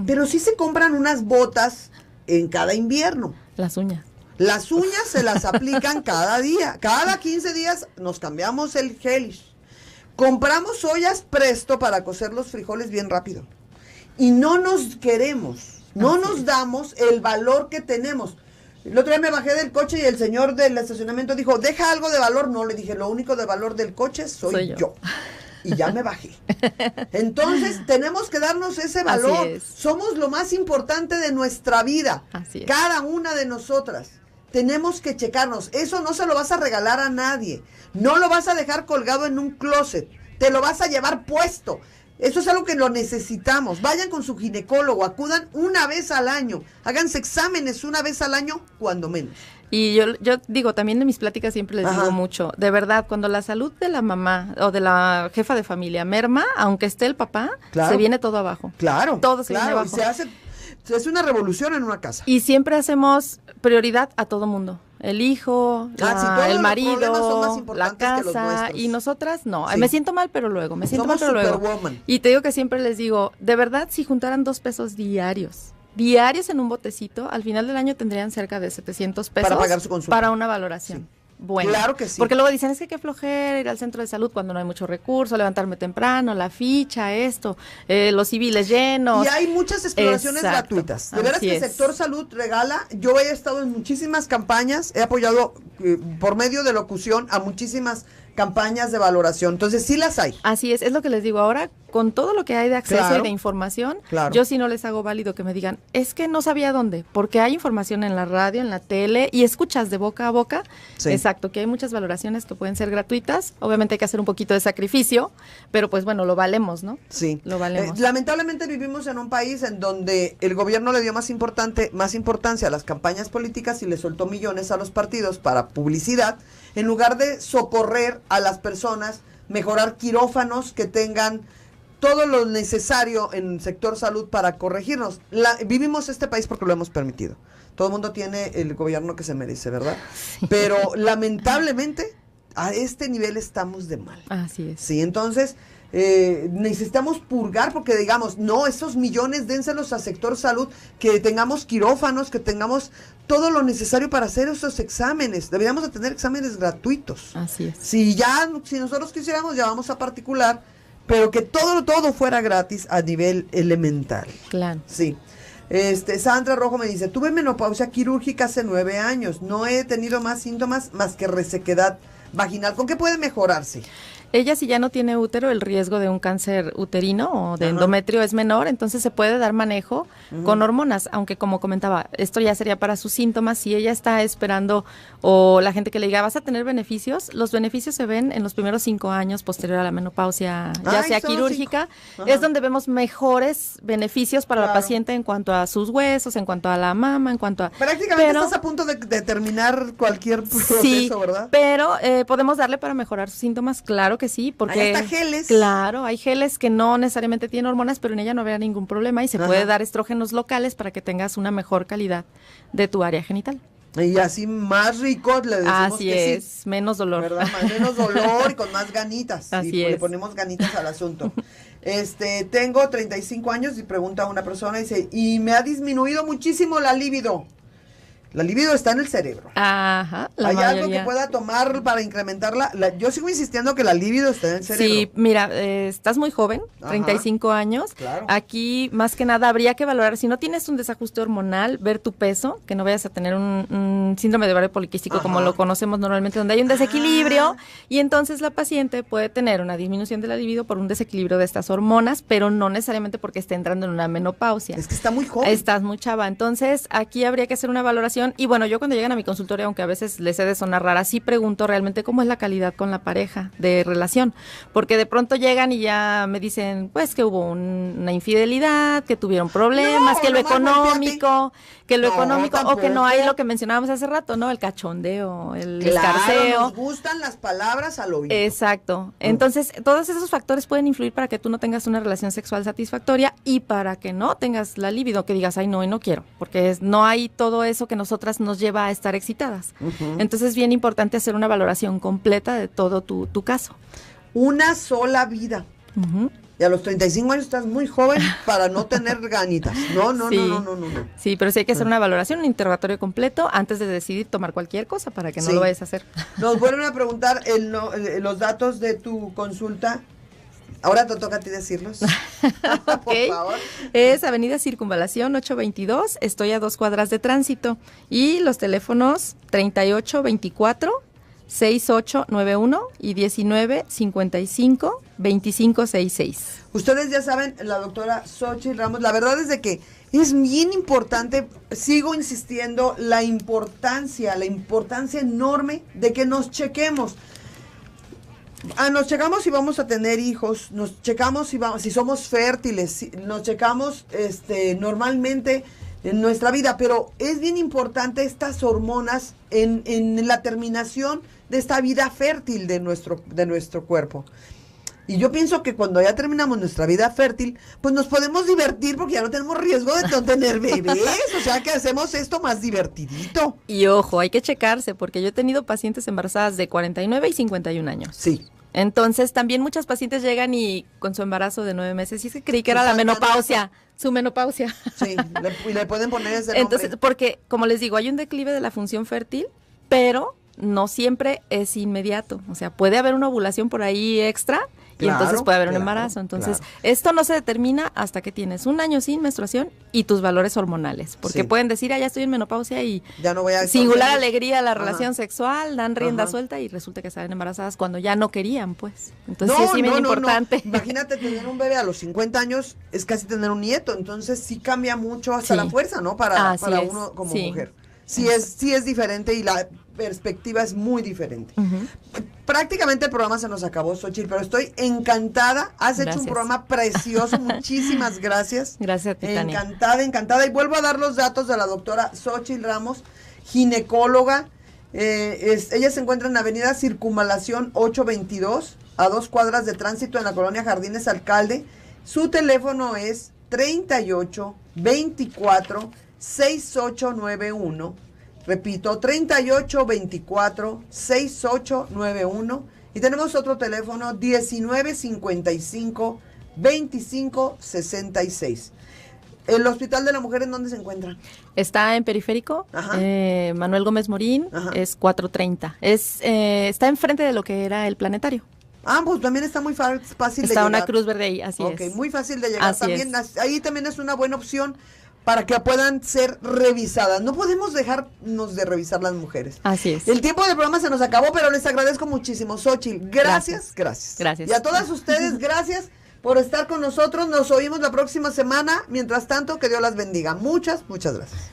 Pero sí se compran unas botas en cada invierno.
Las uñas.
Las uñas se las aplican cada día. Cada 15 días nos cambiamos el gelish. Compramos ollas Presto para cocer los frijoles bien rápido. Y no nos queremos, no nos damos el valor que tenemos. El otro día me bajé del coche y el señor del estacionamiento dijo, ¿deja algo de valor? No, le dije, lo único de valor del coche soy yo. Y ya me bajé. Entonces, tenemos que darnos ese valor. Somos lo más importante de nuestra vida.
Así es.
Cada una de nosotras. Tenemos que checarnos. Eso no se lo vas a regalar a nadie. No lo vas a dejar colgado en un closet. Te lo vas a llevar puesto. Eso es algo que lo necesitamos. Vayan con su ginecólogo, acudan 1 vez al año. Háganse exámenes 1 vez al año, cuando menos.
Y yo digo, también en mis pláticas siempre les digo mucho, de verdad, cuando la salud de la mamá o de la jefa de familia merma, aunque esté el papá, se viene todo abajo.
Claro.
Todo se viene abajo.
Se hace una revolución en una casa.
Y siempre hacemos prioridad a todo mundo. El hijo, el marido, la casa, y nosotras no. Me siento mal, pero luego,
Superwoman.
Y te digo que siempre les digo, de verdad, si juntaran 2 pesos diarios en un botecito, al final del año tendrían cerca de 700 pesos
para pagar su consulta.
Para una valoración.
Sí.
Bueno,
claro que sí.
Porque luego dicen, es que qué flojera ir al centro de salud cuando no hay mucho recurso, levantarme temprano, la ficha, los civiles llenos.
Y hay muchas exploraciones gratuitas. De veras que el sector salud regala. Yo he estado en muchísimas campañas, he apoyado por medio de locución a muchísimas campañas de valoración. Entonces sí las hay.
Así es lo que les digo ahora. con todo lo que hay de acceso
Claro.
y de información,
Claro.
yo sí no les hago válido que me digan, es que no sabía dónde, porque hay información en la radio, en la tele, y escuchas de boca a boca.
Sí.
Exacto, que hay muchas valoraciones que pueden ser gratuitas. Obviamente hay que hacer un poquito de sacrificio, pero pues bueno, lo valemos, ¿no?
Sí.
Lo valemos.
Lamentablemente vivimos en un país en donde el gobierno le dio más importancia a las campañas políticas y le soltó millones a los partidos para publicidad, en lugar de socorrer a las personas, mejorar quirófanos que tengan todo lo necesario en el sector salud para corregirnos. Vivimos este país porque lo hemos permitido. Todo el mundo tiene el gobierno que se merece, ¿verdad?
Sí.
Pero lamentablemente a este nivel estamos de mal.
Así es.
Sí, entonces necesitamos purgar porque digamos, no, esos millones dénselos al sector salud, que tengamos quirófanos, que tengamos todo lo necesario para hacer esos exámenes. Deberíamos de tener exámenes gratuitos.
Así es.
Si nosotros quisiéramos, ya vamos a particular, pero que todo fuera gratis a nivel elemental.
Claro.
Sí. Sandra Rojo me dice, tuve menopausia quirúrgica hace 9 años, no he tenido más síntomas más que resequedad vaginal. ¿Con qué puede mejorarse?
Ella, si ya no tiene útero, el riesgo de un cáncer uterino o de
Ajá.
endometrio es menor, entonces se puede dar manejo con hormonas, aunque como comentaba, esto ya sería para sus síntomas. Si ella está esperando, o la gente que le diga, vas a tener beneficios, los beneficios se ven en los primeros 5 años posterior a la menopausia, ya sea
son
quirúrgica,
5. Ajá.
es donde vemos mejores beneficios para la
Claro.
paciente en cuanto a sus huesos, en cuanto a la mama, en cuanto a...
Prácticamente
Pero-
estás a punto de terminar cualquier proceso,
Sí,
¿verdad?
pero podemos darle para mejorar sus síntomas, claro que sí, porque...
Hay hasta geles.
Claro, hay geles que no necesariamente tienen hormonas, pero en ella no habría ningún problema y se
Ajá.
puede dar estrógenos locales para que tengas una mejor calidad de tu área genital.
Y así más rico le decimos
Así
que
es,
sí,
menos dolor.
¿verdad? Menos dolor y con más ganitas.
Así
y le
es.
ponemos ganitas al asunto. Tengo 35 años y pregunta a una persona, dice, y me ha disminuido muchísimo la libido. La libido está en el cerebro.
Ajá, la
¿Hay algo
mayoría.
que pueda tomar para incrementarla? Yo sigo insistiendo que la libido está en el cerebro.
Sí, mira, estás muy joven,
Ajá.
35 años.
Claro.
Aquí, más que nada, habría que valorar, si no tienes un desajuste hormonal, ver tu peso, que no vayas a tener un síndrome de ovario poliquístico
Ajá.
como lo conocemos normalmente, donde hay un desequilibrio, y entonces la paciente puede tener una disminución de la libido por un desequilibrio de estas hormonas, pero no necesariamente porque esté entrando en una menopausia.
Es que está muy joven.
Estás muy chava, entonces aquí habría que hacer una valoración y bueno, yo cuando llegan a mi consultorio, aunque a veces les he de sonar rara, sí pregunto realmente cómo es la calidad con la pareja de relación, porque de pronto llegan y ya me dicen, pues que hubo una infidelidad, que tuvieron problemas,
No,
que lo
nomás
económico, o que no hay
tampoco.
lo que mencionábamos hace rato, ¿no? El cachondeo, el
Claro,
escarceo.
nos gustan las palabras al oído.
Exacto. Entonces, todos esos factores pueden influir para que tú no tengas una relación sexual satisfactoria y para que no tengas la libido, que digas, ay, no, y no quiero, porque no hay todo eso que nosotras nos lleva a estar excitadas. Entonces, es bien importante hacer una valoración completa de todo tu caso.
Una sola vida.
Ujú.
Y a los 35 años estás muy joven para no tener ganitas. No.
Sí.
No.
Sí, pero sí hay que hacer una valoración, un interrogatorio completo antes de decidir tomar cualquier cosa para que no
Sí.
lo vayas a hacer.
Nos vuelven a preguntar los datos de tu consulta. Ahora te toca a ti decirlos. Por
Ok.
favor.
Es Avenida Circunvalación 822, estoy a 2 cuadras de tránsito. Y los teléfonos 3824 6891 y 1955 2566.
Ustedes ya saben, la doctora Xochitl Ramos, la verdad es de que es bien importante, sigo insistiendo, la importancia enorme de que nos chequemos. Nos checamos si vamos a tener hijos, nos checamos si somos fértiles, nos checamos normalmente en nuestra vida, pero es bien importante estas hormonas en la terminación de esta vida fértil de nuestro cuerpo. Y yo pienso que cuando ya terminamos nuestra vida fértil, pues nos podemos divertir porque ya no tenemos riesgo de no tener bebés. O sea que hacemos esto más divertidito.
Y ojo, hay que checarse porque yo he tenido pacientes embarazadas de 49 y 51 años.
Sí.
Entonces, también muchas pacientes llegan y con su embarazo de 9 meses, y es que creí que era la menopausia, su menopausia.
Sí, y le pueden poner ese nombre.
Entonces, porque, como les digo, hay un declive de la función fértil, pero no siempre es inmediato. O sea, puede haber una ovulación por ahí extra y entonces puede haber un
claro,
embarazo. Entonces, esto no se determina hasta que tienes un año sin menstruación y tus valores hormonales, porque pueden decir, ya estoy en menopausia y
ya no voy a
singular alegría la relación sexual, dan rienda suelta y resulta que salen embarazadas cuando ya no querían, pues. Entonces, sí es bien importante.
No. Imagínate tener un bebé a los 50 años, es casi tener un nieto, entonces sí cambia mucho hasta la fuerza, ¿no? Para uno como mujer. Sí es diferente y la perspectiva es muy diferente. Prácticamente el programa se nos acabó, Xochitl, pero estoy encantada. Has hecho un programa precioso. Muchísimas gracias.
Gracias a ti, Tania.
Encantada. Y vuelvo a dar los datos de la doctora Xochitl Ramos, ginecóloga. Ella se encuentra en Avenida Circunvalación 822, a 2 cuadras de tránsito en la colonia Jardines Alcalde. Su teléfono es 38 24 6891. Repito, 38 24 6891. Y tenemos otro teléfono, 19 55 25 66. ¿El Hospital de la Mujer en dónde se encuentra?
Está en Periférico, Manuel Gómez Morín, es 430. Está enfrente de lo que era el planetario.
Pues también está muy fácil de llegar.
Está una cruz verde ahí, así es.
Ok, muy fácil de llegar. Ahí también es una buena opción para que puedan ser revisadas. No podemos dejarnos de revisar las mujeres.
Así es.
El tiempo del programa se nos acabó, pero les agradezco muchísimo, Xochitl. Gracias.
Gracias.
Y a todas ustedes, gracias por estar con nosotros. Nos oímos la próxima semana. Mientras tanto, que Dios las bendiga. Muchas gracias.